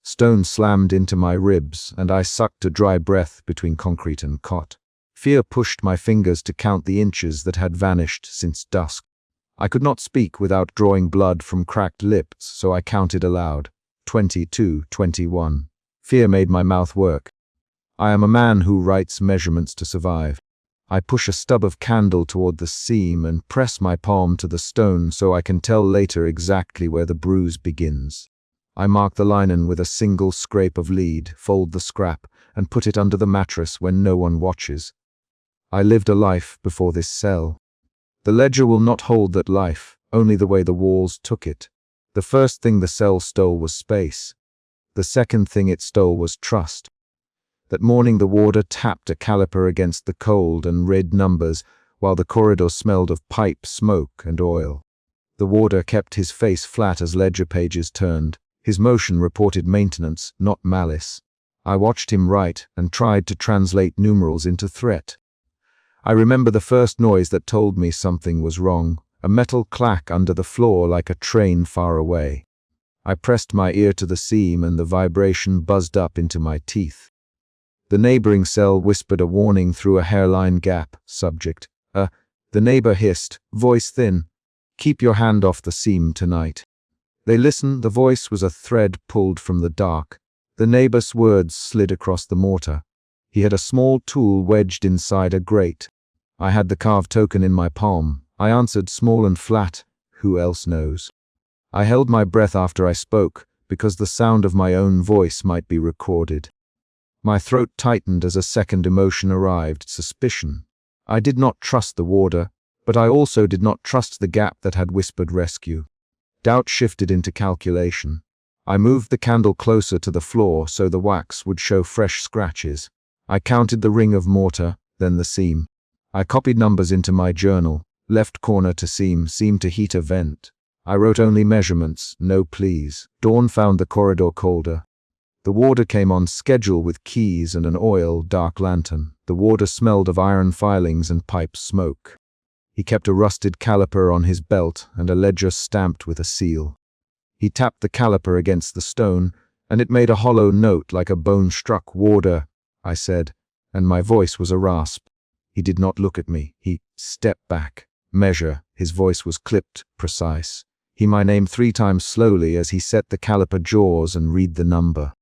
Stone slammed into my ribs, and I sucked a dry breath between concrete and cot. Fear pushed my fingers to count the inches that had vanished since dusk. I could not speak without drawing blood from cracked lips, so I counted aloud. 22, 21. Fear made my mouth work. I am a man who writes measurements to survive. I push a stub of candle toward the seam and press my palm to the stone so I can tell later exactly where the bruise begins. I mark the linen with a single scrape of lead, fold the scrap, and put it under the mattress when no one watches. I lived a life before this cell. The ledger will not hold that life, only the way the walls took it. The first thing the cell stole was space. The second thing it stole was trust. That morning the warder tapped a caliper against the cold and read numbers, while the corridor smelled of pipe smoke and oil. The warder kept his face flat as ledger pages turned. His motion reported maintenance, not malice. I watched him write and tried to translate numerals into threat. I remember the first noise that told me something was wrong, a metal clack under the floor like a train far away. I pressed my ear to the seam and the vibration buzzed up into my teeth. The neighboring cell whispered a warning through a hairline gap. Subject. The neighbor hissed, voice thin. Keep your hand off the seam tonight. They listened. The voice was a thread pulled from the dark. The neighbor's words slid across the mortar. He had a small tool wedged inside a grate. I had the carved token in my palm. I answered, small and flat. Who else knows? I held my breath after I spoke, because the sound of my own voice might be recorded. My throat tightened as a second emotion arrived, suspicion. I did not trust the warder, but I also did not trust the gap that had whispered rescue. Doubt shifted into calculation. I moved the candle closer to the floor so the wax would show fresh scratches. I counted the ring of mortar, then the seam. I copied numbers into my journal. Left corner to seam, seam to heater vent. I wrote only measurements, no please. Dawn found the corridor colder. The warder came on schedule with keys and an oil, dark lantern. The warder smelled of iron filings and pipe smoke. He kept a rusted caliper on his belt and a ledger stamped with a seal. He tapped the caliper against the stone, and it made a hollow note like a bone-struck warder, I said, and my voice was a rasp. He did not look at me. He stepped back. Measure. His voice was clipped, precise. He my name 3 times slowly as he set the caliper jaws and read the number.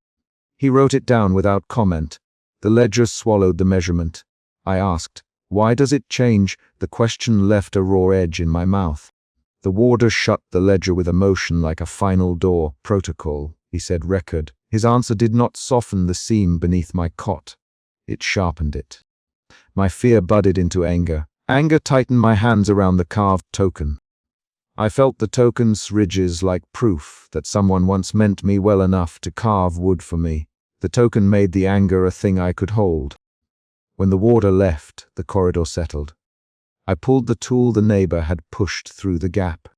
He wrote it down without comment. The ledger swallowed the measurement. I asked, why does it change? The question left a raw edge in my mouth. The warder shut the ledger with a motion like a final door. Protocol, he said, record. His answer did not soften the seam beneath my cot. It sharpened it. My fear budded into anger. Anger tightened my hands around the carved token. I felt the token's ridges like proof that someone once meant me well enough to carve wood for me. The token made the anger a thing I could hold. When the warder left, the corridor settled. I pulled the tool the neighbor had pushed through the gap.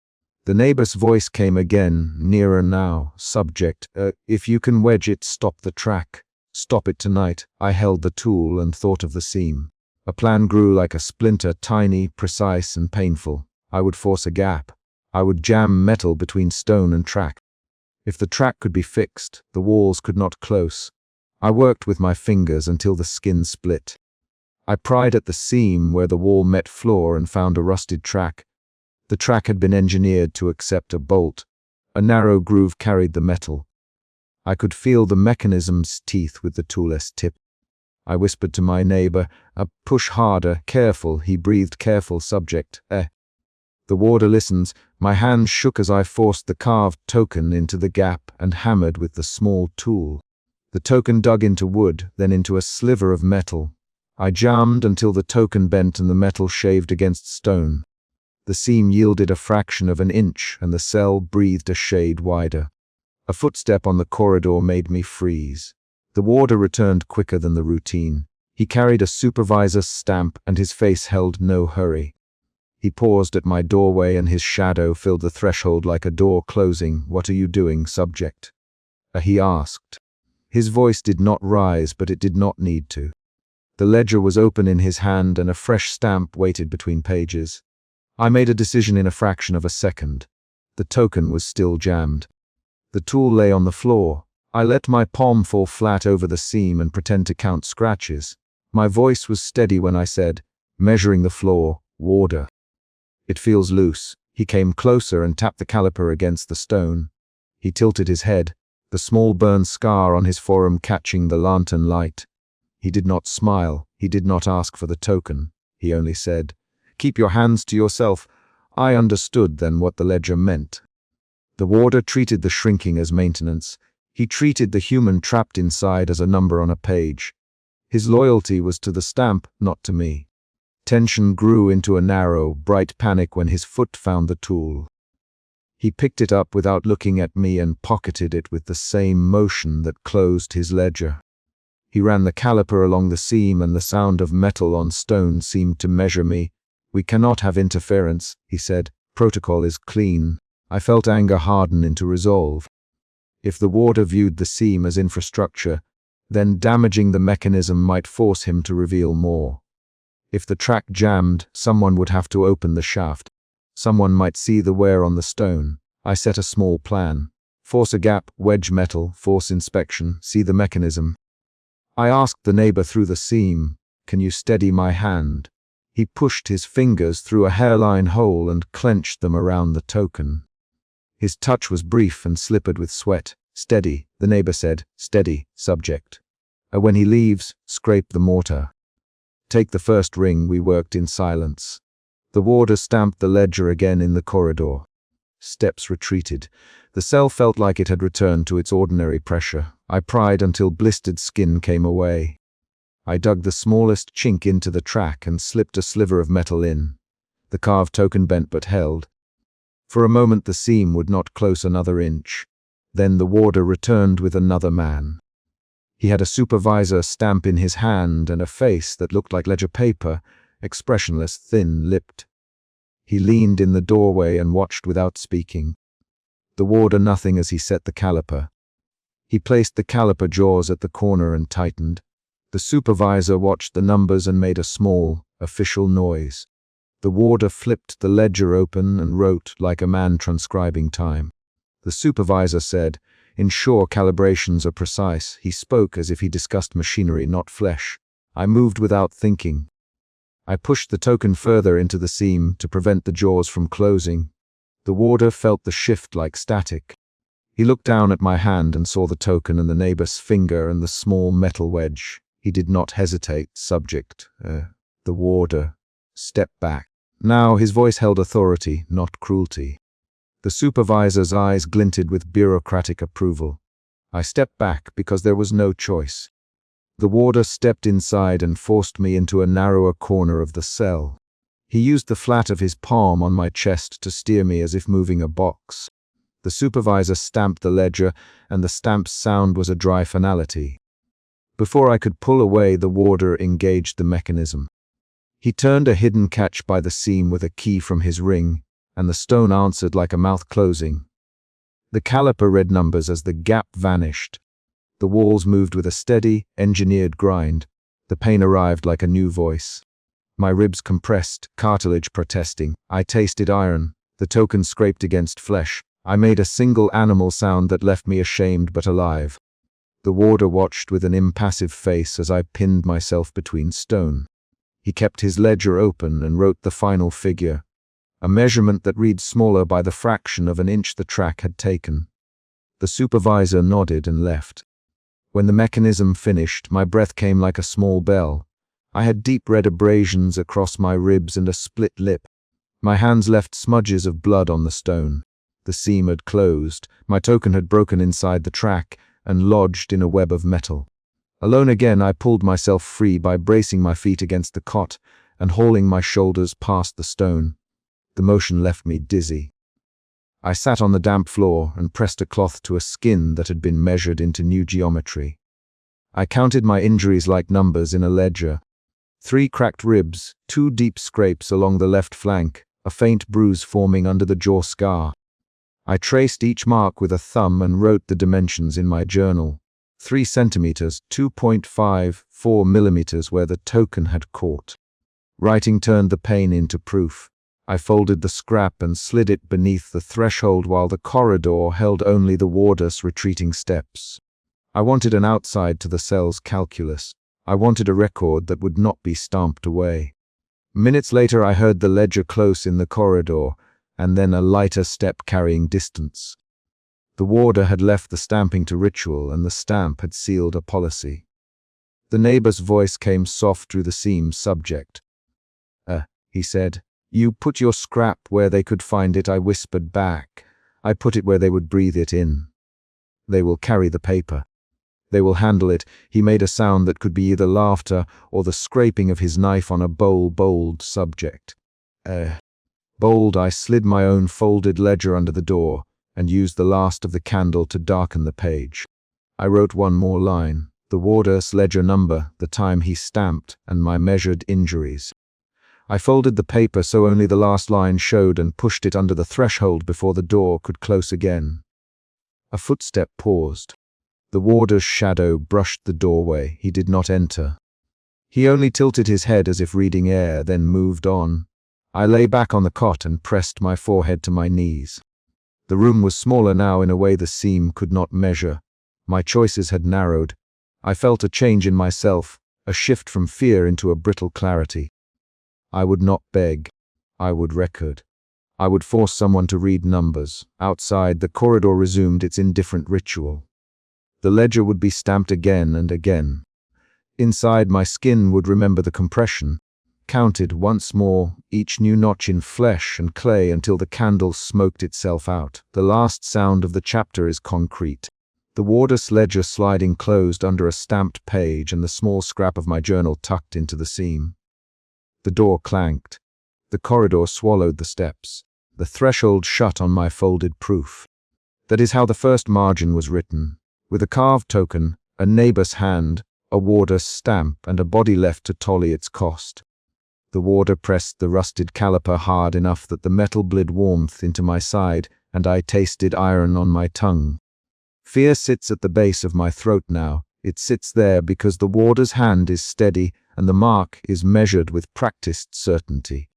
The neighbor's voice came again, nearer now. Subject, if you can wedge it, stop the track. Stop it tonight. I held the tool and thought of the seam. A plan grew like a splinter, tiny, precise, and painful. I would force a gap. I would jam metal between stone and track. If the track could be fixed, the walls could not close. I worked with my fingers until the skin split. I pried at the seam where the wall met floor and found a rusted track. The track had been engineered to accept a bolt. A narrow groove carried the metal. I could feel the mechanism's teeth with the tool's tip. I whispered to my neighbor, push harder, careful. He breathed, careful. Subject, The warder listens. My hand shook as I forced the carved token into the gap and hammered with the small tool. The token dug into wood, then into a sliver of metal. I jammed until the token bent and the metal shaved against stone. The seam yielded a fraction of an inch and the cell breathed a shade wider. A footstep on the corridor made me freeze. The warder returned quicker than the routine. He carried a supervisor's stamp and his face held no hurry. He paused at my doorway and his shadow filled the threshold like a door closing. "What are you doing, subject?" He asked. His voice did not rise, but it did not need to. The ledger was open in his hand and a fresh stamp waited between pages. I made a decision in a fraction of a second. The token was still jammed. The tool lay on the floor. I let my palm fall flat over the seam and pretend to count scratches. My voice was steady when I said, measuring the floor, "Warder." "It feels loose." He came closer and tapped the caliper against the stone. He tilted his head, the small burn scar on his forearm catching the lantern light. He did not smile. He did not ask for the token. He only said, "Keep your hands to yourself." I understood then what the ledger meant. The warder treated the shrinking as maintenance. He treated the human trapped inside as a number on a page. His loyalty was to the stamp, not to me. Tension grew into a narrow, bright panic when his foot found the tool. He picked it up without looking at me and pocketed it with the same motion that closed his ledger. He ran the caliper along the seam and the sound of metal on stone seemed to measure me. "We cannot have interference," he said. "Protocol is clean." I felt anger harden into resolve. If the warder viewed the seam as infrastructure, then damaging the mechanism might force him to reveal more. If the track jammed, someone would have to open the shaft. Someone might see the wear on the stone. I set a small plan. Force a gap, wedge metal, force inspection, see the mechanism. I asked the neighbor through the seam, "Can you steady my hand?" He pushed his fingers through a hairline hole and clenched them around the token. His touch was brief and slippered with sweat. "Steady," the neighbor said. "Steady, subject. When he leaves, scrape the mortar." "Take the first ring." We worked in silence. The warder stamped the ledger again in the corridor. Steps retreated. The cell felt like it had returned to its ordinary pressure. I pried until blistered skin came away. I dug the smallest chink into the track and slipped a sliver of metal in. The carved token bent but held. For a moment the seam would not close another inch. Then the warder returned with another man. He had a supervisor stamp in his hand and a face that looked like ledger paper, expressionless, thin-lipped. He leaned in the doorway and watched without speaking. The warder nothing as he set the caliper. He placed the caliper jaws at the corner and tightened. The supervisor watched the numbers and made a small, official noise. The warder flipped the ledger open and wrote like a man transcribing time. The supervisor said, "Ensure calibrations are precise." He spoke as if he discussed machinery, not flesh. I moved without thinking. I pushed the token further into the seam to prevent the jaws from closing. The warder felt the shift like static. He looked down at my hand and saw the token and the neighbor's finger and the small metal wedge. He did not hesitate. "Subject." The warder stepped back. Now his voice held authority, not cruelty. The supervisor's eyes glinted with bureaucratic approval. I stepped back because there was no choice. The warder stepped inside and forced me into a narrower corner of the cell. He used the flat of his palm on my chest to steer me as if moving a box. The supervisor stamped the ledger, and the stamp's sound was a dry finality. Before I could pull away, the warder engaged the mechanism. He turned a hidden catch by the seam with a key from his ring, and the stone answered like a mouth closing. The caliper read numbers as the gap vanished. The walls moved with a steady, engineered grind. The pain arrived like a new voice. My ribs compressed, cartilage protesting. I tasted iron. The token scraped against flesh. I made a single animal sound that left me ashamed but alive. The warder watched with an impassive face as I pinned myself between stone. He kept his ledger open and wrote the final figure, a measurement that read smaller by the fraction of an inch the track had taken. The supervisor nodded and left. When the mechanism finished, my breath came like a small bell. I had deep red abrasions across my ribs and a split lip. My hands left smudges of blood on the stone. The seam had closed. My token had broken inside the track and lodged in a web of metal. Alone again, I pulled myself free by bracing my feet against the cot and hauling my shoulders past the stone. The motion left me dizzy. I sat on the damp floor and pressed a cloth to a skin that had been measured into new geometry. I counted my injuries like numbers in a ledger. 3 cracked ribs, 2 deep scrapes along the left flank, a faint bruise forming under the jaw scar. I traced each mark with a thumb and wrote the dimensions in my journal. 3 centimeters, 2.54 millimeters where the token had caught. Writing turned the pain into proof. I folded the scrap and slid it beneath the threshold while the corridor held only the warder's retreating steps. I wanted an outside to the cell's calculus. I wanted a record that would not be stamped away. Minutes later I heard the ledger close in the corridor, and then a lighter step carrying distance. The warder had left the stamping to ritual, and the stamp had sealed a policy. The neighbor's voice came soft through the seam subject. He said. You put your scrap where they could find it, I whispered back. I put it where they would breathe it in. They will carry the paper. They will handle it. He made a sound that could be either laughter or the scraping of his knife on a bold subject. Bold, I slid my own folded ledger under the door and used the last of the candle to darken the page. I wrote one more line, the warder's ledger number, the time he stamped, and my measured injuries. I folded the paper so only the last line showed and pushed it under the threshold before the door could close again. A footstep paused. The warder's shadow brushed the doorway. He did not enter. He only tilted his head as if reading air, then moved on. I lay back on the cot and pressed my forehead to my knees. The room was smaller now in a way the seam could not measure. My choices had narrowed. I felt a change in myself, a shift from fear into a brittle clarity. I would not beg. I would record. I would force someone to read numbers. Outside, the corridor resumed its indifferent ritual. The ledger would be stamped again and again. Inside, my skin would remember the compression, counted once more, each new notch in flesh and clay until the candle smoked itself out. The last sound of the chapter is concrete. The warder's ledger sliding closed under a stamped page and the small scrap of my journal tucked into the seam. The door clanked. The corridor swallowed the steps. The threshold shut on my folded proof. That is how the first margin was written, with a carved token, a neighbor's hand, a warder's stamp, and a body left to tally its cost. The warder pressed the rusted caliper hard enough that the metal bled warmth into my side, and I tasted iron on my tongue. Fear sits at the base of my throat now. It sits there because the warder's hand is steady and the mark is measured with practiced certainty.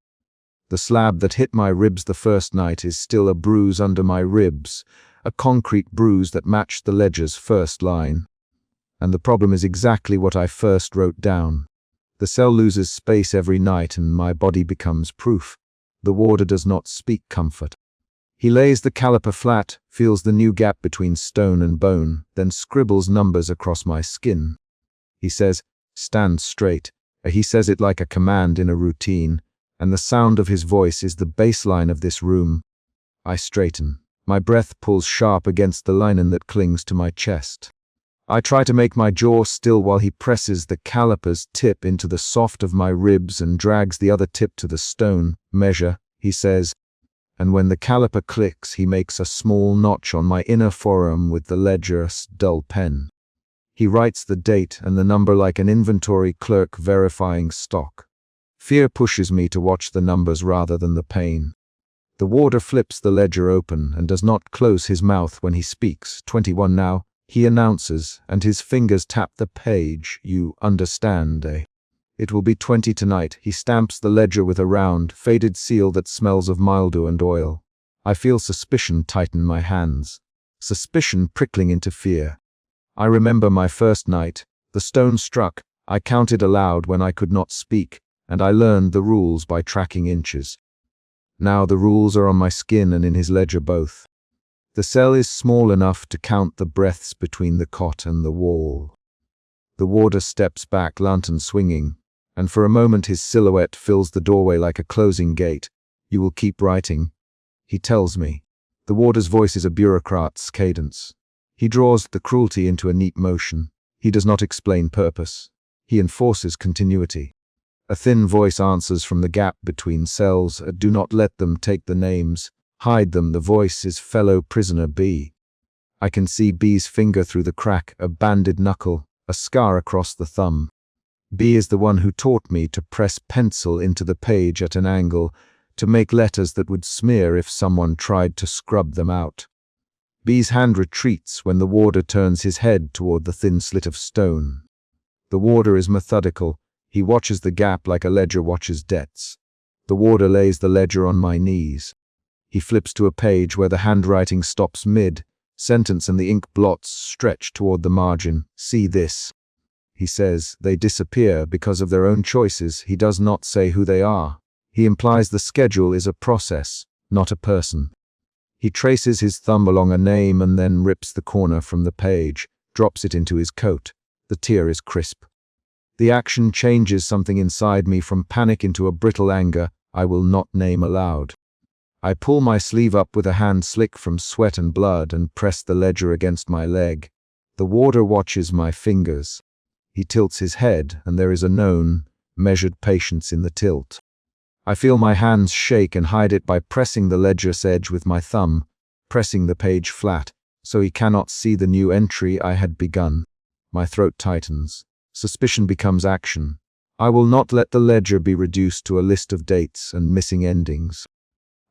The slab that hit my ribs the first night is still a bruise under my ribs, a concrete bruise that matched the ledger's first line. And the problem is exactly what I first wrote down. The cell loses space every night and my body becomes proof. The warder does not speak comfort. He lays the caliper flat, feels the new gap between stone and bone, then scribbles numbers across my skin. He says, "Stand straight." He says it like a command in a routine, and the sound of his voice is the baseline of this room. I straighten. My breath pulls sharp against the linen that clings to my chest. I try to make my jaw still while he presses the caliper's tip into the soft of my ribs and drags the other tip to the stone. "Measure," he says, and when the caliper clicks, he makes a small notch on my inner forearm with the ledger's dull pen. He writes the date and the number like an inventory clerk verifying stock. Fear pushes me to watch the numbers rather than the pain. The warder flips the ledger open and does not close his mouth when he speaks. 21 now, he announces, and his fingers tap the page. "You understand, eh? It will be 20 tonight." He stamps the ledger with a round, faded seal that smells of mildew and oil. I feel suspicion tighten my hands. Suspicion prickling into fear. I remember my first night. The stone struck. I counted aloud when I could not speak, and I learned the rules by tracking inches. Now the rules are on my skin and in his ledger both. The cell is small enough to count the breaths between the cot and the wall. The warder steps back, lantern swinging, and for a moment his silhouette fills the doorway like a closing gate. "You will keep writing," he tells me. The warder's voice is a bureaucrat's cadence. He draws the cruelty into a neat motion. He does not explain purpose. He enforces continuity. A thin voice answers from the gap between cells. "Do not let them take the names. Hide them." The voice is fellow prisoner B. I can see B's finger through the crack, a banded knuckle, a scar across the thumb. B is the one who taught me to press pencil into the page at an angle, to make letters that would smear if someone tried to scrub them out. B's hand retreats when the warder turns his head toward the thin slit of stone. The warder is methodical. He watches the gap like a ledger watches debts. The warder lays the ledger on my knees. He flips to a page where the handwriting stops mid-sentence and the ink blots stretch toward the margin. "See this," he says. They disappear because of their own choices. He does not say who they are. He implies the schedule is a process, not a person. He traces his thumb along a name and then rips the corner from the page, drops it into his coat. The tear is crisp. The action changes something inside me from panic into a brittle anger I will not name aloud. I pull my sleeve up with a hand slick from sweat and blood and press the ledger against my leg. The warder watches my fingers. He tilts his head, and there is a known, measured patience in the tilt. I feel my hands shake and hide it by pressing the ledger's edge with my thumb, pressing the page flat, so he cannot see the new entry I had begun. My throat tightens. Suspicion becomes action. I will not let the ledger be reduced to a list of dates and missing endings.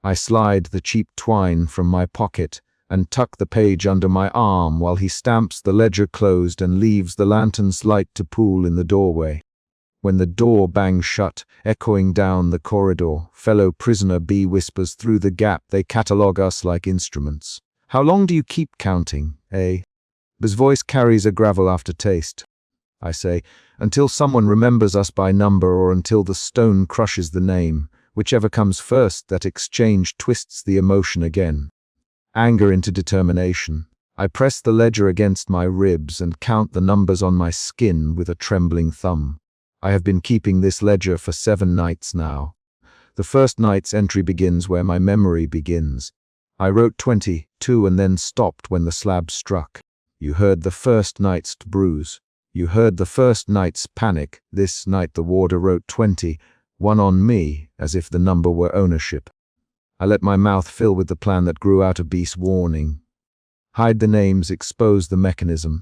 I slide the cheap twine from my pocket and tuck the page under my arm while he stamps the ledger closed and leaves the lantern's light to pool in the doorway. When the door bangs shut, echoing down the corridor, fellow prisoner B whispers through the gap. They catalogue us like instruments. "How long do you keep counting, eh?" His voice carries a gravel aftertaste. I say, "Until someone remembers us by number or until the stone crushes the name. Whichever comes first, that exchange twists the emotion again. Anger into determination. I press the ledger against my ribs and count the numbers on my skin with a trembling thumb. I have been keeping this ledger for 7 nights now. The first night's entry begins where my memory begins. I wrote 22 and then stopped when the slab struck. You heard the first night's bruise. You heard the first night's panic. This night the warder wrote 20, one on me, as if the number were ownership. I let my mouth fill with the plan that grew out of B's warning. Hide the names, expose the mechanism.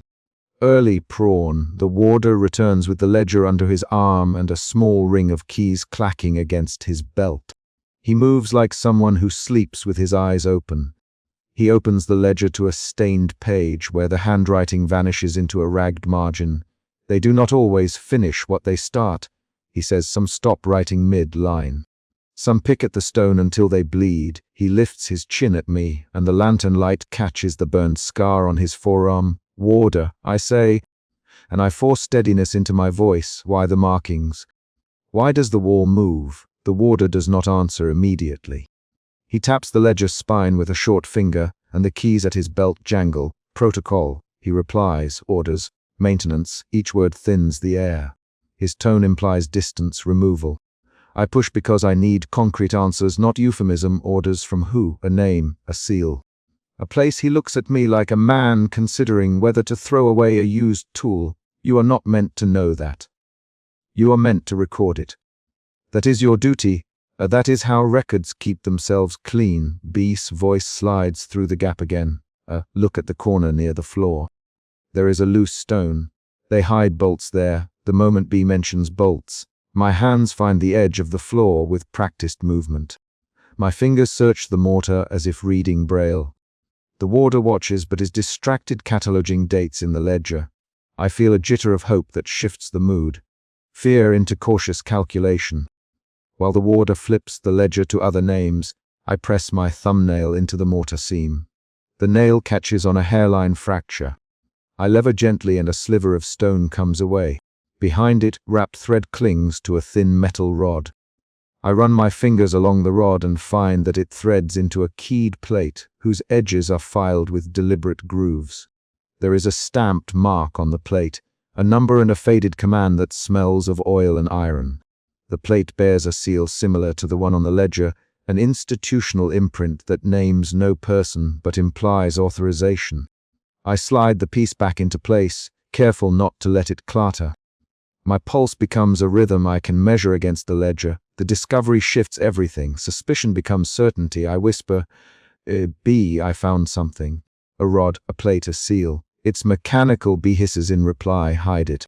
Early prawn, the warder returns with the ledger under his arm and a small ring of keys clacking against his belt. He moves like someone who sleeps with his eyes open. He opens the ledger to a stained page where the handwriting vanishes into a ragged margin. They do not always finish what they start. He says some stop writing mid-line. Some pick at the stone until they bleed. He lifts his chin at me, and the lantern light catches the burned scar on his forearm. "Warder," I say, and I force steadiness into my voice. "Why the markings? Why does the wall move?" The warder does not answer immediately. He taps the ledger's spine with a short finger, and the keys at his belt jangle. "Protocol," he replies. "Orders. Maintenance." Each word thins the air. His tone implies distance, removal. I push because I need concrete answers, not euphemism. Orders from who? A name, a seal. A place. He looks at me like a man considering whether to throw away a used tool. "You are not meant to know that. You are meant to record it. That is your duty. That is how records keep themselves clean." B's voice slides through the gap again. Look at the corner near the floor. There is a loose stone. They hide bolts there. The moment B mentions bolts, my hands find the edge of the floor with practiced movement. My fingers search the mortar as if reading Braille. The warder watches but is distracted cataloging dates in the ledger. I feel a jitter of hope that shifts the mood. Fear into cautious calculation. While the warder flips the ledger to other names, I press my thumbnail into the mortar seam. The nail catches on a hairline fracture. I lever gently and a sliver of stone comes away. Behind it, wrapped thread clings to a thin metal rod. I run my fingers along the rod and find that it threads into a keyed plate whose edges are filed with deliberate grooves. There is a stamped mark on the plate, a number and a faded command that smells of oil and iron. The plate bears a seal similar to the one on the ledger, an institutional imprint that names no person but implies authorization. I slide the piece back into place, careful not to let it clatter. My pulse becomes a rhythm I can measure against the ledger. The discovery shifts everything. Suspicion becomes certainty. I whisper, "B, I found something." A rod, a plate, a seal. "It's mechanical," B hisses in reply. "Hide it.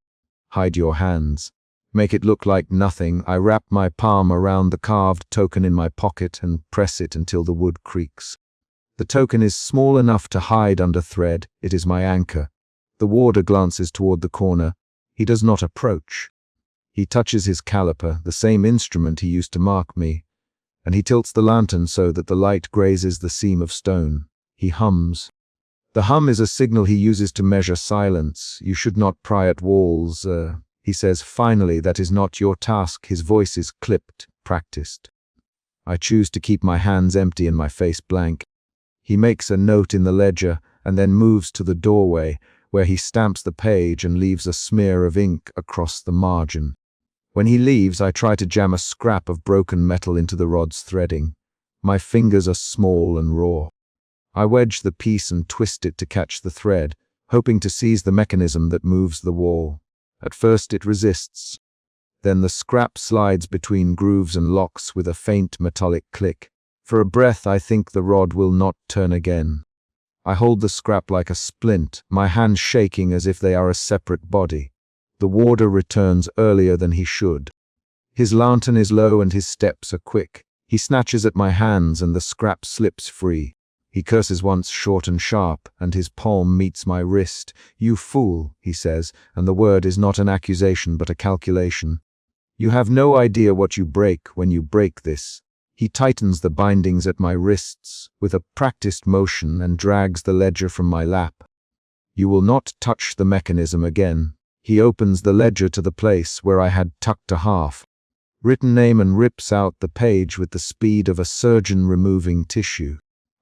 Hide your hands." Make it look like nothing. I wrap my palm around the carved token in my pocket and press it until the wood creaks. The token is small enough to hide under thread. It is my anchor. The warder glances toward the corner. He does not approach. He touches his caliper, the same instrument he used to mark me, and he tilts the lantern so that the light grazes the seam of stone. He hums. The hum is a signal he uses to measure silence. You should not pry at walls, he says. Finally, that is not your task. His voice is clipped, practiced. I choose to keep my hands empty and my face blank. He makes a note in the ledger and then moves to the doorway, where he stamps the page and leaves a smear of ink across the margin. When he leaves, I try to jam a scrap of broken metal into the rod's threading. My fingers are small and raw. I wedge the piece and twist it to catch the thread, hoping to seize the mechanism that moves the wall. At first it resists. Then the scrap slides between grooves and locks with a faint metallic click. For a breath, I think the rod will not turn again. I hold the scrap like a splint, my hands shaking as if they are a separate body. The warder returns earlier than he should. His lantern is low and his steps are quick. He snatches at my hands and the scrap slips free. He curses once short and sharp, and his palm meets my wrist. "You fool," he says, and the word is not an accusation but a calculation. "You have no idea what you break when you break this." He tightens the bindings at my wrists with a practiced motion and drags the ledger from my lap. "You will not touch the mechanism again." He opens the ledger to the place where I had tucked a half written name and rips out the page with the speed of a surgeon removing tissue.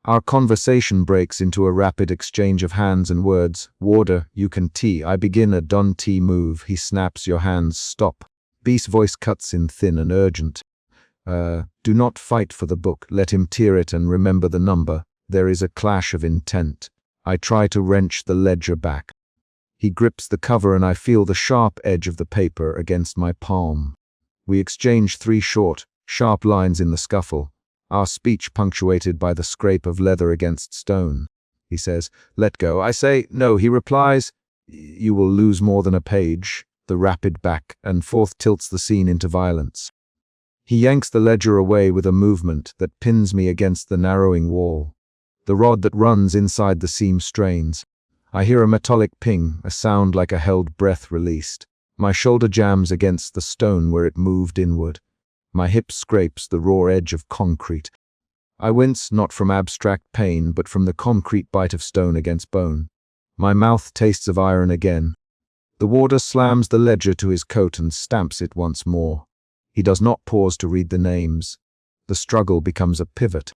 Our conversation breaks into a rapid exchange of hands and words. "Warder, you can T." I begin a done T move. He snaps, "Your hands, stop." B's voice cuts in thin and urgent. Do not fight for the book. Let him tear it and remember the number." There is a clash of intent. I try to wrench the ledger back. He grips the cover and I feel the sharp edge of the paper against my palm. We exchange 3 short, sharp lines in the scuffle, our speech punctuated by the scrape of leather against stone. He says, "Let go." I say, "No." He replies, "You will lose more than a page." The rapid back and forth tilts the scene into violence. He yanks the ledger away with a movement that pins me against the narrowing wall. The rod that runs inside the seam strains. I hear a metallic ping, a sound like a held breath released. My shoulder jams against the stone where it moved inward. My hip scrapes the raw edge of concrete. I wince not from abstract pain, but from the concrete bite of stone against bone. My mouth tastes of iron again. The warder slams the ledger to his coat and stamps it once more. He does not pause to read the names. The struggle becomes a pivot.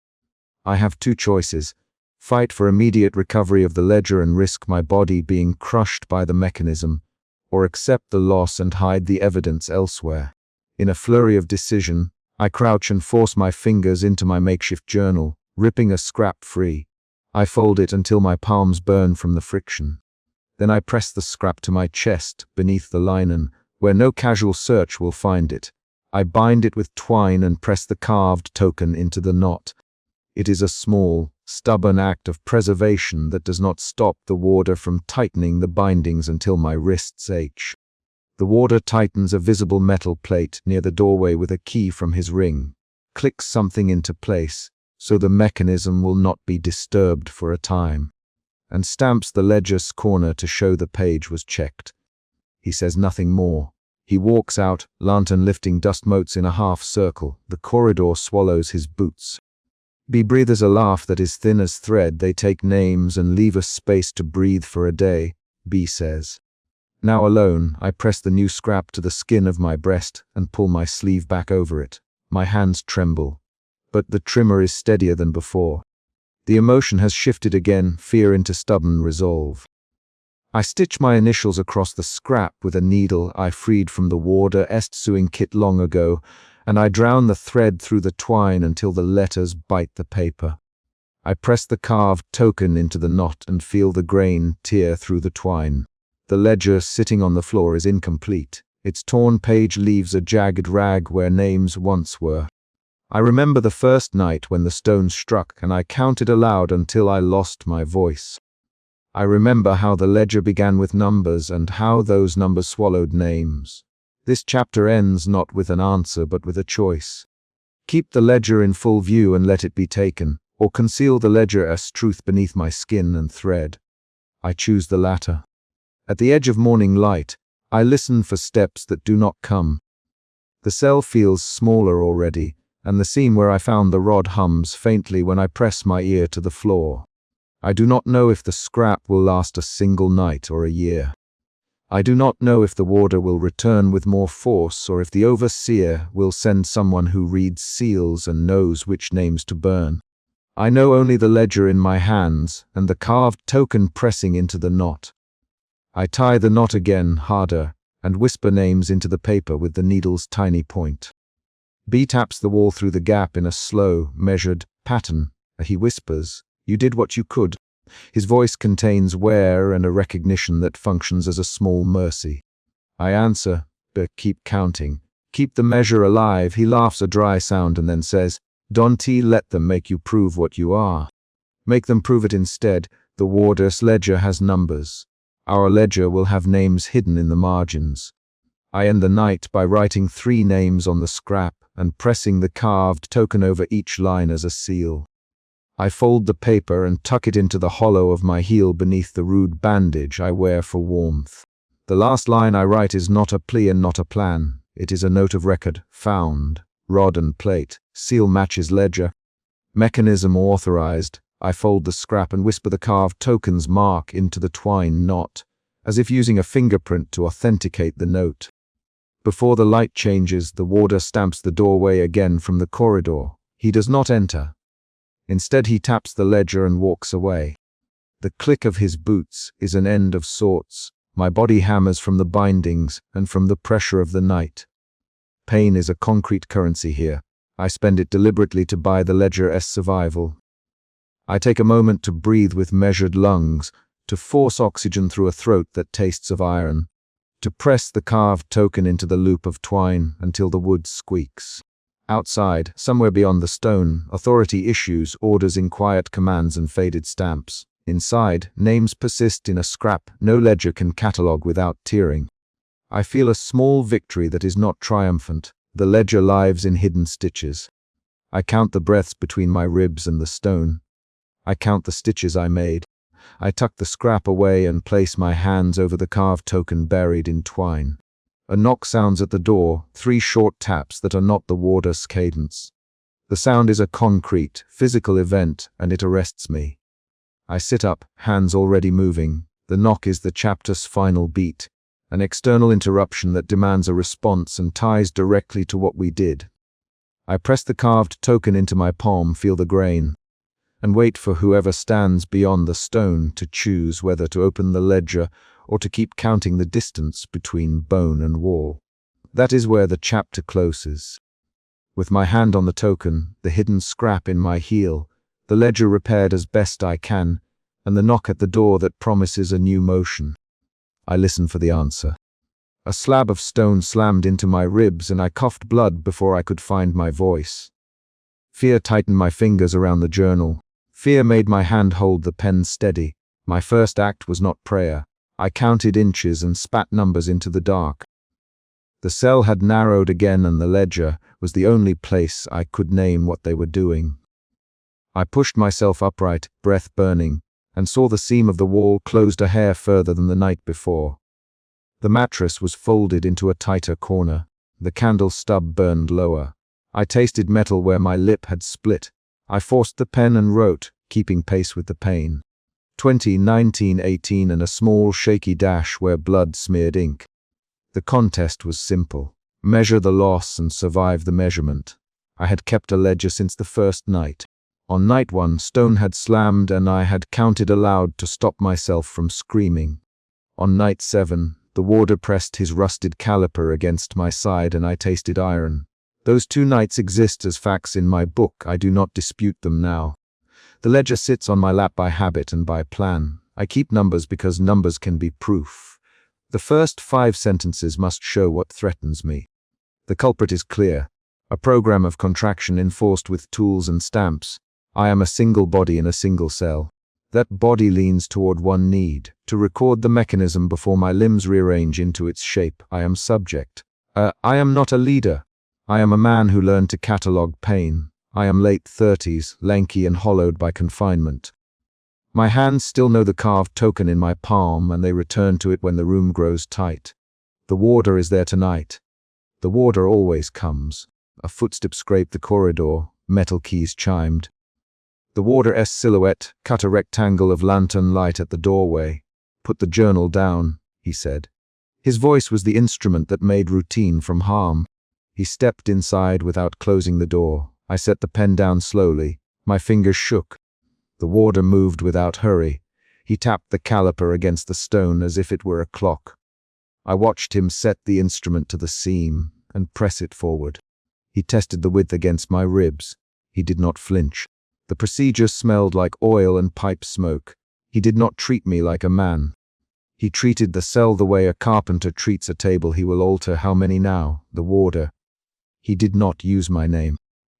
I have 2 choices. Fight for immediate recovery of the ledger and risk my body being crushed by the mechanism, or accept the loss and hide the evidence elsewhere. In a flurry of decision, I crouch and force my fingers into my makeshift journal, ripping a scrap free. I fold it until my palms burn from the friction. Then I press the scrap to my chest, beneath the linen, where no casual search will find it. I bind it with twine and press the carved token into the knot. It is a small, stubborn act of preservation that does not stop the warder from tightening the bindings until my wrists ache. The warder tightens a visible metal plate near the doorway with a key from his ring, clicks something into place so the mechanism will not be disturbed for a time, and stamps the ledger's corner to show the page was checked. He says nothing more. He walks out, lantern lifting dust motes in a half circle. The corridor swallows his boots. B breathes a laugh that is thin as thread. "They take names and leave us space to breathe for a day," B says. Now alone, I press the new scrap to the skin of my breast and pull my sleeve back over it. My hands tremble, but the trimmer is steadier than before. The emotion has shifted again, fear into stubborn resolve. I stitch my initials across the scrap with a needle I freed from the warder sewing kit long ago, and I drown the thread through the twine until the letters bite the paper. I press the carved token into the knot and feel the grain tear through the twine. The ledger sitting on the floor is incomplete. Its torn page leaves a jagged rag where names once were. I remember the first night when the stone struck and I counted aloud until I lost my voice. I remember how the ledger began with numbers and how those numbers swallowed names. This chapter ends not with an answer but with a choice. Keep the ledger in full view and let it be taken, or conceal the ledger as truth beneath my skin and thread. I choose the latter. At the edge of morning light, I listen for steps that do not come. The cell feels smaller already, and the seam where I found the rod hums faintly when I press my ear to the floor. I do not know if the scrap will last a single night or a year. I do not know if the warder will return with more force or if the overseer will send someone who reads seals and knows which names to burn. I know only the ledger in my hands and the carved token pressing into the knot. I tie the knot again, harder, and whisper names into the paper with the needle's tiny point. B taps the wall through the gap in a slow, measured pattern. He whispers, "You did what you could." His voice contains wear and a recognition that functions as a small mercy. I answer, but keep counting. Keep the measure alive. He laughs a dry sound and then says, "Don't let them make you prove what you are. Make them prove it instead. The warder's ledger has numbers. Our ledger will have names hidden in the margins." I end the night by writing 3 names on the scrap and pressing the carved token over each line as a seal. I fold the paper and tuck it into the hollow of my heel beneath the rude bandage I wear for warmth. The last line I write is not a plea and not a plan. It is a note of record, found, rod and plate, seal matches ledger, mechanism authorized. I fold the scrap and whisper the carved token's mark into the twine knot, as if using a fingerprint to authenticate the note. Before the light changes, the warder stamps the doorway again from the corridor. He does not enter. Instead, he taps the ledger and walks away. The click of his boots is an end of sorts. My body hammers from the bindings and from the pressure of the night. Pain is a concrete currency here. I spend it deliberately to buy the ledger's survival. I take a moment to breathe with measured lungs, to force oxygen through a throat that tastes of iron, to press the carved token into the loop of twine until the wood squeaks. Outside, somewhere beyond the stone, authority issues orders in quiet commands and faded stamps. Inside, names persist in a scrap no ledger can catalogue without tearing. I feel a small victory that is not triumphant. The ledger lives in hidden stitches. I count the breaths between my ribs and the stone. I count the stitches I made. I tuck the scrap away and place my hands over the carved token buried in twine. A knock sounds at the door, 3 short taps that are not the warder's cadence. The sound is a concrete, physical event, and it arrests me. I sit up, hands already moving. The knock is the chapter's final beat, an external interruption that demands a response and ties directly to what we did. I press the carved token into my palm, feel the grain, and wait for whoever stands beyond the stone to choose whether to open the ledger or to keep counting the distance between bone and wall. That is where the chapter closes. With my hand on the token, the hidden scrap in my heel, the ledger repaired as best I can, and the knock at the door that promises a new motion. I listen for the answer. A slab of stone slammed into my ribs and I coughed blood before I could find my voice. Fear tightened my fingers around the journal. Fear made my hand hold the pen steady. My first act was not prayer. I counted inches and spat numbers into the dark. The cell had narrowed again and the ledger was the only place I could name what they were doing. I pushed myself upright, breath burning, and saw the seam of the wall closed a hair further than the night before. The mattress was folded into a tighter corner. The candle stub burned lower. I tasted metal where my lip had split. I forced the pen and wrote, keeping pace with the pain. 1918 and a small shaky dash where blood smeared ink. The contest was simple. Measure the loss and survive the measurement. I had kept a ledger since the first night. On night 1, stone had slammed and I had counted aloud to stop myself from screaming. On night 7, the warder pressed his rusted caliper against my side and I tasted iron. Those 2 nights exist as facts in my book. I do not dispute them now. The ledger sits on my lap by habit and by plan. I keep numbers because numbers can be proof. The first 5 sentences must show what threatens me. The culprit is clear. A program of contraction enforced with tools and stamps. I am a single body in a single cell. That body leans toward one need, to record the mechanism before my limbs rearrange into its shape. I am subject. I am not a leader. I am a man who learned to catalog pain. I am late 30s, lanky and hollowed by confinement. My hands still know the carved token in my palm, and they return to it when the room grows tight. The warder is there tonight. The warder always comes. A footstep scraped the corridor. Metal keys chimed. The warder's silhouette cut a rectangle of lantern light at the doorway. "Put the journal down," he said. His voice was the instrument that made routine from harm. He stepped inside without closing the door. I set the pen down slowly. My fingers shook. The warder moved without hurry. He tapped the caliper against the stone as if it were a clock. I watched him set the instrument to the seam and press it forward. He tested the width against my ribs. He did not flinch. The procedure smelled like oil and pipe smoke. He did not treat me like a man. He treated the cell the way a carpenter treats a table he will alter. How many now? The warder. He did not use my name.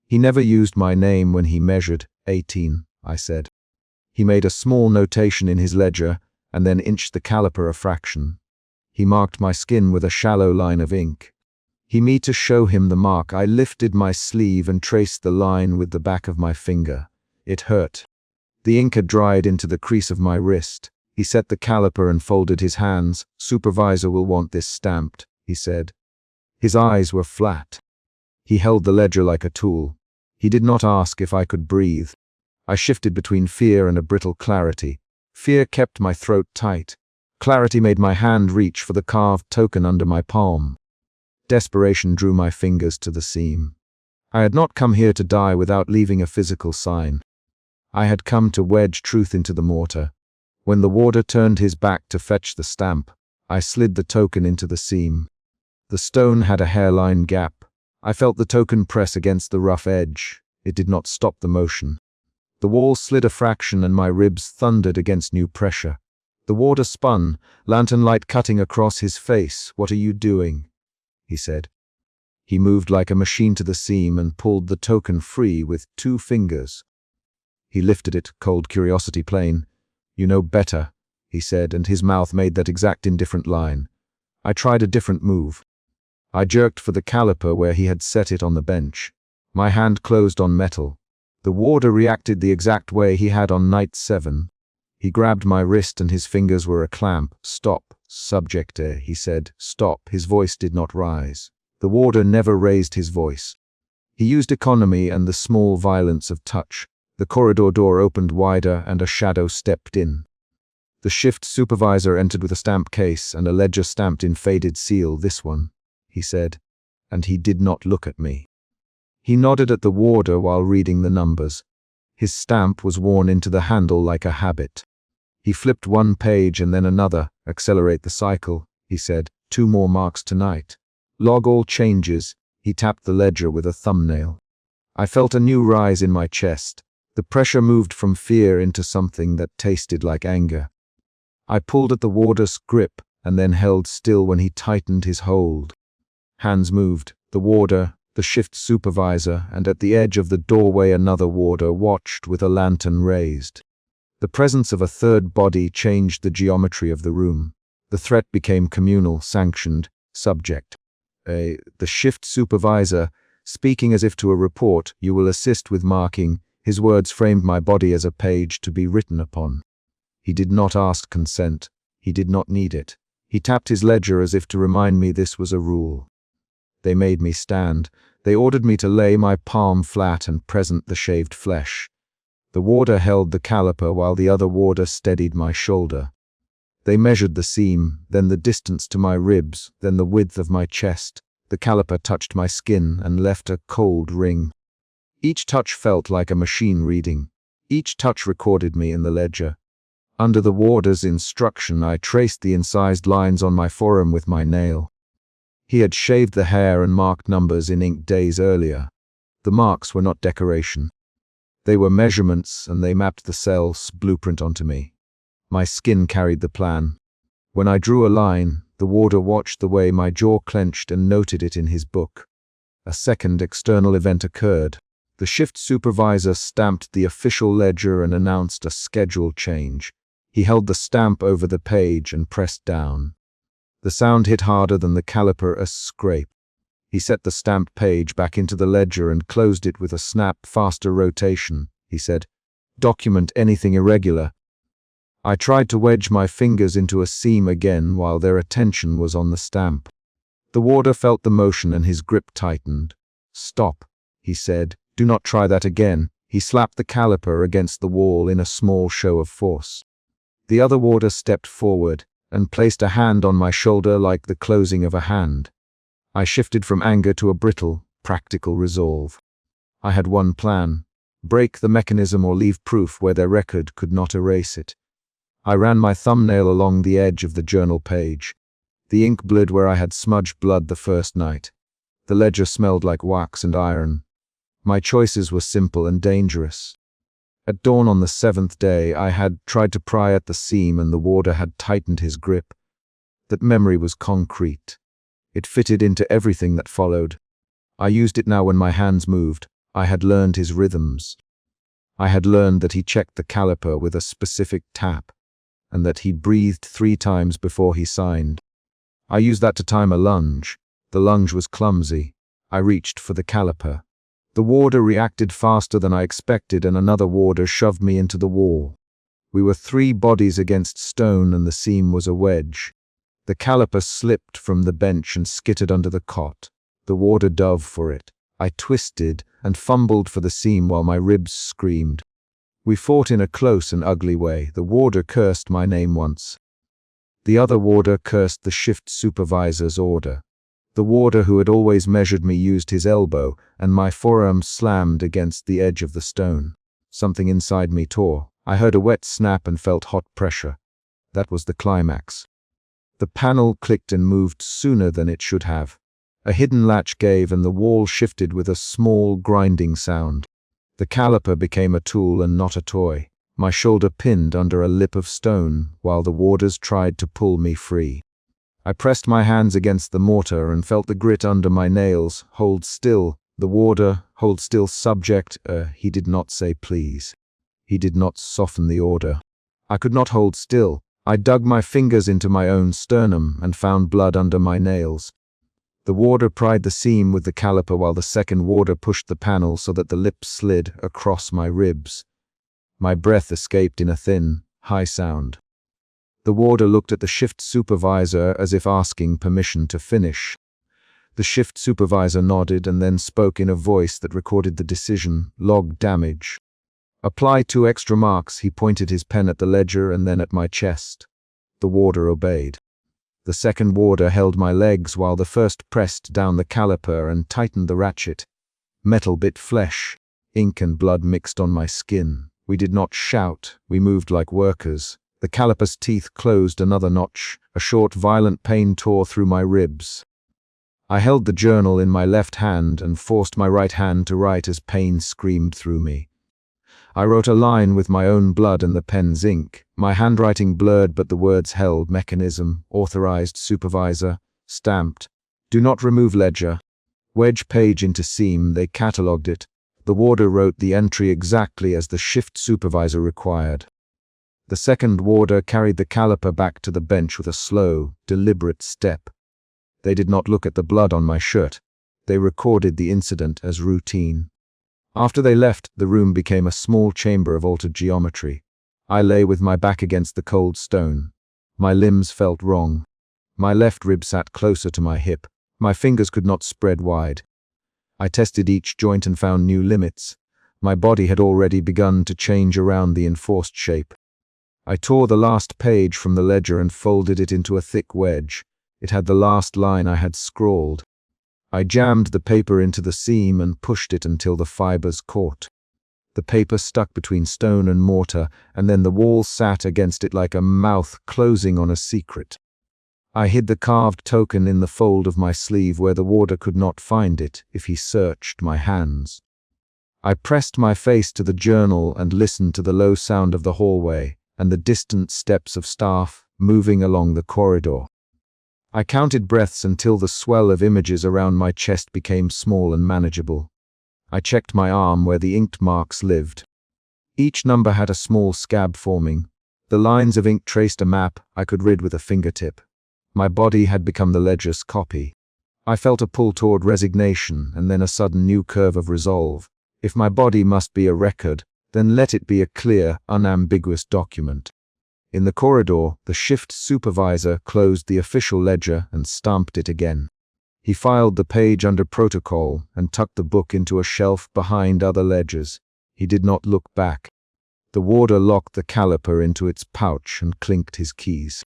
He never used my name when he measured. 18, I said. He made a small notation in his ledger and then inched the caliper a fraction. He marked my skin with a shallow line of ink. Me to show him the mark, I lifted my sleeve and traced the line with the back of my finger. It hurt. The ink had dried into the crease of my wrist. He set the caliper and folded his hands. "Supervisor will want this stamped," he said. His eyes were flat. He held the ledger like a tool. He did not ask if I could breathe. I shifted between fear and a brittle clarity. Fear kept my throat tight. Clarity made my hand reach for the carved token under my palm. Desperation drew my fingers to the seam. I had not come here to die without leaving a physical sign. I had come to wedge truth into the mortar. When the warder turned his back to fetch the stamp, I slid the token into the seam. The stone had a hairline gap. I felt the token press against the rough edge. It did not stop the motion. The wall slid a fraction and my ribs thundered against new pressure. The warder spun, lantern light cutting across his face. "What are you doing?" he said. He moved like a machine to the seam and pulled the token free with 2 fingers. He lifted it, cold curiosity plain. "You know better," he said, and his mouth made that exact indifferent line. I tried a different move. I jerked for the caliper where he had set it on the bench. My hand closed on metal. The warder reacted the exact way he had on night 7. He grabbed my wrist and his fingers were a clamp. "Stop, subject," he said. "Stop." His voice did not rise. The warder never raised his voice. He used economy and the small violence of touch. The corridor door opened wider and a shadow stepped in. The shift supervisor entered with a stamp case and a ledger stamped in faded seal. "This one," he said, and he did not look at me. He nodded at the warder while reading the numbers. His stamp was worn into the handle like a habit. He flipped one page and then another. "Accelerate the cycle," he said. "2 more marks tonight. Log all changes." He tapped the ledger with a thumbnail. I felt a new rise in my chest. The pressure moved from fear into something that tasted like anger. I pulled at the warder's grip and then held still when he tightened his hold. Hands moved. The warder, the shift supervisor, and at the edge of the doorway another warder watched with a lantern raised. The presence of a third body changed the geometry of the room. The threat became communal, sanctioned, subject. The shift supervisor, speaking as if to a report, "You will assist with marking." His words framed my body as a page to be written upon. He did not ask consent. He did not need it. He tapped his ledger as if to remind me this was a rule. They made me stand. They ordered me to lay my palm flat and present the shaved flesh. The warder held the caliper while the other warder steadied my shoulder. They measured the seam, then the distance to my ribs, then the width of my chest. The caliper touched my skin and left a cold ring. Each touch felt like a machine reading. Each touch recorded me in the ledger. Under the warder's instruction, I traced the incised lines on my forearm with my nail. He had shaved the hair and marked numbers in ink days earlier. The marks were not decoration. They were measurements, and they mapped the cell's blueprint onto me. My skin carried the plan. When I drew a line, the warder watched the way my jaw clenched and noted it in his book. A second external event occurred. The shift supervisor stamped the official ledger and announced a schedule change. He held the stamp over the page and pressed down. The sound hit harder than the caliper scrape. He set the stamped page back into the ledger and closed it with a snap. Faster rotation, he said. Document anything irregular. I tried to wedge my fingers into a seam again while their attention was on the stamp. The warder felt the motion and his grip tightened. Stop, he said. Do not try that again. He slapped the caliper against the wall in a small show of force. The other warder stepped forward and placed a hand on my shoulder like the closing of a hand. I shifted from anger to a brittle, practical resolve. I had one plan: break the mechanism or leave proof where their record could not erase it. I ran my thumbnail along the edge of the journal page. The ink bled where I had smudged blood the first night. The ledger smelled like wax and iron. My choices were simple and dangerous. At dawn on the 7th day, I had tried to pry at the seam and the warder had tightened his grip. That memory was concrete. It fitted into everything that followed. I used it now when my hands moved. I had learned his rhythms. I had learned that he checked the caliper with a specific tap, and that he breathed 3 times before he signed. I used that to time a lunge. The lunge was clumsy. I reached for the caliper. The warder reacted faster than I expected, and another warder shoved me into the wall. We were 3 bodies against stone, and the seam was a wedge. The caliper slipped from the bench and skittered under the cot. The warder dove for it. I twisted and fumbled for the seam while my ribs screamed. We fought in a close and ugly way. The warder cursed my name once. The other warder cursed the shift supervisor's order. The warder who had always measured me used his elbow, and my forearm slammed against the edge of the stone. Something inside me tore. I heard a wet snap and felt hot pressure. That was the climax. The panel clicked and moved sooner than it should have. A hidden latch gave and the wall shifted with a small grinding sound. The caliper became a tool and not a toy. My shoulder pinned under a lip of stone while the warders tried to pull me free. I pressed my hands against the mortar and felt the grit under my nails. Hold still. The warder, hold still, subject. He did not say please. He did not soften the order. I could not hold still. I dug my fingers into my own sternum and found blood under my nails. The warder pried the seam with the caliper while the second warder pushed the panel so that the lip slid across my ribs. My breath escaped in a thin, high sound. The warder looked at the shift supervisor as if asking permission to finish. The shift supervisor nodded and then spoke in a voice that recorded the decision: log damage. Apply 2 extra marks. He pointed his pen at the ledger and then at my chest. The warder obeyed. The second warder held my legs while the first pressed down the caliper and tightened the ratchet. Metal bit flesh. Ink and blood mixed on my skin. We did not shout. We moved like workers. The caliper's teeth closed another notch. A short, violent pain tore through my ribs. I held the journal in my left hand and forced my right hand to write as pain screamed through me. I wrote a line with my own blood and the pen's ink. My handwriting blurred, but the words held: mechanism, authorized supervisor, stamped. Do not remove ledger. Wedge page into seam. They catalogued it. The warder wrote the entry exactly as the shift supervisor required. The second warder carried the caliper back to the bench with a slow, deliberate step. They did not look at the blood on my shirt. They recorded the incident as routine. After they left, the room became a small chamber of altered geometry. I lay with my back against the cold stone. My limbs felt wrong. My left rib sat closer to my hip. My fingers could not spread wide. I tested each joint and found new limits. My body had already begun to change around the enforced shape. I tore the last page from the ledger and folded it into a thick wedge. It had the last line I had scrawled. I jammed the paper into the seam and pushed it until the fibers caught. The paper stuck between stone and mortar, and then the wall sat against it like a mouth closing on a secret. I hid the carved token in the fold of my sleeve where the warder could not find it if he searched my hands. I pressed my face to the journal and listened to the low sound of the hallway and the distant steps of staff moving along the corridor. I counted breaths until the swell of images around my chest became small and manageable. I checked my arm where the inked marks lived. Each number had a small scab forming. The lines of ink traced a map I could read with a fingertip. My body had become the ledger's copy. I felt a pull toward resignation and then a sudden new curve of resolve. If my body must be a record, then let it be a clear, unambiguous document. In the corridor, the shift supervisor closed the official ledger and stamped it again. He filed the page under protocol and tucked the book into a shelf behind other ledgers. He did not look back. The warder locked the caliper into its pouch and clinked his keys.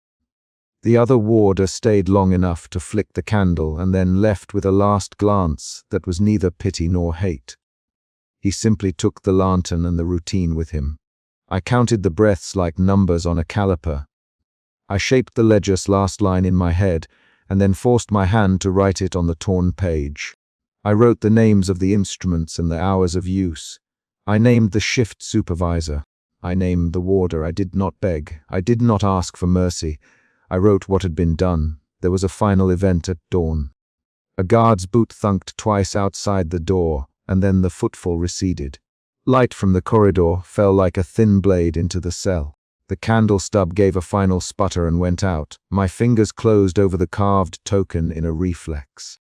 The other warder stayed long enough to flick the candle and then left with a last glance that was neither pity nor hate. He simply took the lantern and the routine with him. I counted the breaths like numbers on a caliper. I shaped the ledger's last line in my head and then forced my hand to write it on the torn page. I wrote the names of the instruments and the hours of use. I named the shift supervisor. I named the warder. I did not beg. I did not ask for mercy. I wrote what had been done. There was a final event at dawn. A guard's boot thunked twice outside the door, and then the footfall receded. Light from the corridor fell like a thin blade into the cell. The candle stub gave a final sputter and went out. My fingers closed over the carved token in a reflex.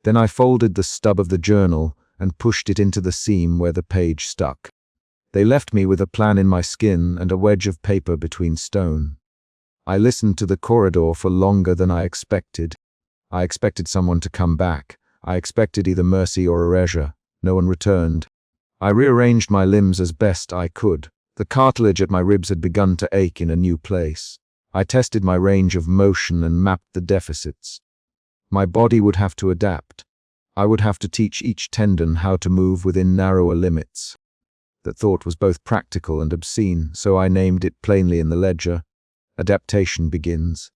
Then I folded the stub of the journal and pushed it into the seam where the page stuck. They left me with a plan in my skin and a wedge of paper between stone. I listened to the corridor for longer than I expected. I expected someone to come back. I expected either mercy or erasure. No one returned. I rearranged my limbs as best I could. The cartilage at my ribs had begun to ache in a new place. I tested my range of motion and mapped the deficits. My body would have to adapt. I would have to teach each tendon how to move within narrower limits. That thought was both practical and obscene, so I named it plainly in the ledger. Adaptation begins.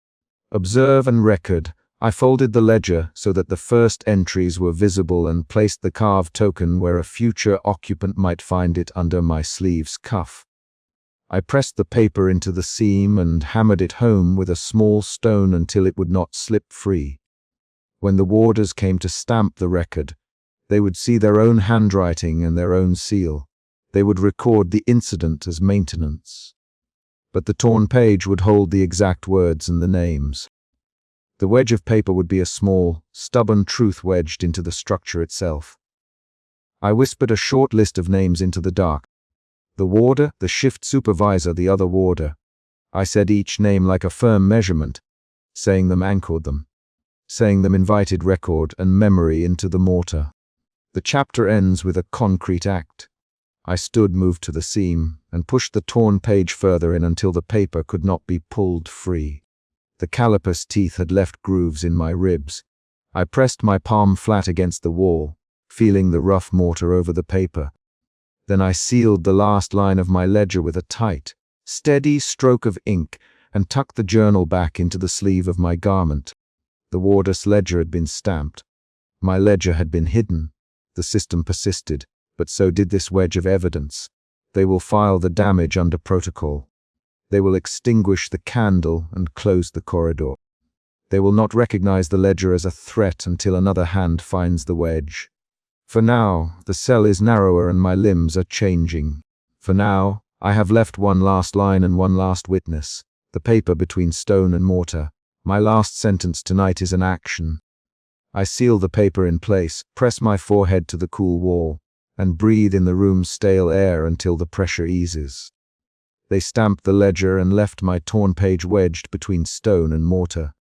Observe and record. I folded the ledger so that the first entries were visible and placed the carved token where a future occupant might find it under my sleeve's cuff. I pressed the paper into the seam and hammered it home with a small stone until it would not slip free. When the warders came to stamp the record, they would see their own handwriting and their own seal. They would record the incident as maintenance. But the torn page would hold the exact words and the names. The wedge of paper would be a small, stubborn truth wedged into the structure itself. I whispered a short list of names into the dark. The warder, the shift supervisor, the other warder. I said each name like a firm measurement. Saying them anchored them. Saying them invited record and memory into the mortar. The chapter ends with a concrete act. I stood, moved to the seam, and pushed the torn page further in until the paper could not be pulled free. The caliper's teeth had left grooves in my ribs. I pressed my palm flat against the wall, feeling the rough mortar over the paper. Then I sealed the last line of my ledger with a tight, steady stroke of ink and tucked the journal back into the sleeve of my garment. The warder's ledger had been stamped. My ledger had been hidden. The system persisted, but so did this wedge of evidence. They will file the damage under protocol. They will extinguish the candle and close the corridor. They will not recognize the ledger as a threat until another hand finds the wedge. For now, the cell is narrower and my limbs are changing. For now, I have left one last line and one last witness, the paper between stone and mortar. My last sentence tonight is an action. I seal the paper in place, press my forehead to the cool wall, and breathe in the room's stale air until the pressure eases. They stamped the ledger and left my torn page wedged between stone and mortar.